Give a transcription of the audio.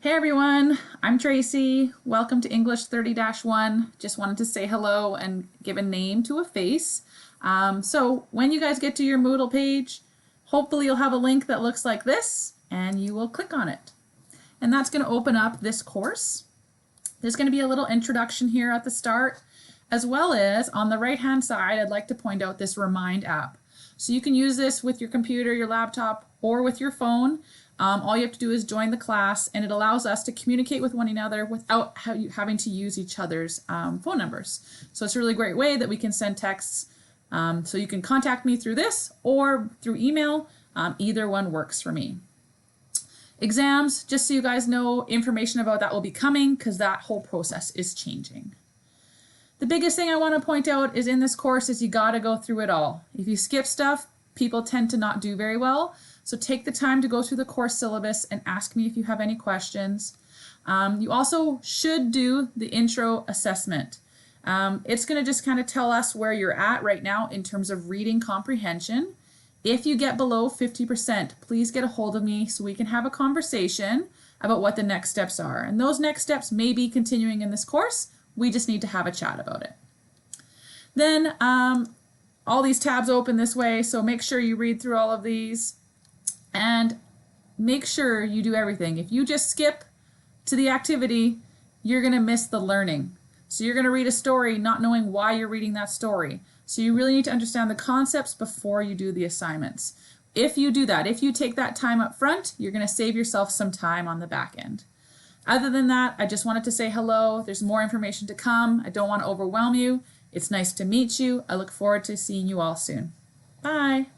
Hey everyone, I'm Tracy. Welcome to English 30-1. Just wanted to say hello and give a name to a face. So when you guys get to your Moodle page, hopefully you'll have a link that looks like this and you will click on it. And that's going to open up this course. There's going to be a little introduction here at the start, as well as on the right hand side, I'd like to point out this Remind app. So you can use this with your computer, your laptop, or with your phone. All you have to do is join the class, and it allows us to communicate with one another without having to use each other's phone numbers. So it's a really great way that we can send texts. So you can contact me through this or through email. Either one works for me. Exams, just so you guys know, information about that will be coming because that whole process is changing. The biggest thing I want to point out is in this course is you got to go through it all. If you skip stuff, people tend to not do very well. So take the time to go through the course syllabus and ask me if you have any questions. You also should do the intro assessment. It's going to just kind of tell us where you're at right now in terms of reading comprehension. If you get below 50%, please get a hold of me so we can have a conversation about what the next steps are. And those next steps may be continuing in this course. We just need to have a chat about it. Then all these tabs open this way, so make sure you read through all of these and make sure you do everything. If you just skip to the activity, you're going to miss the learning. So you're going to read a story not knowing why you're reading that story. So you really need to understand the concepts before you do the assignments. If you do that, if you take that time up front, you're going to save yourself some time on the back end. Other than that, I just wanted to say hello. There's more information to come. I don't want to overwhelm you. It's nice to meet you. I look forward to seeing you all soon. Bye.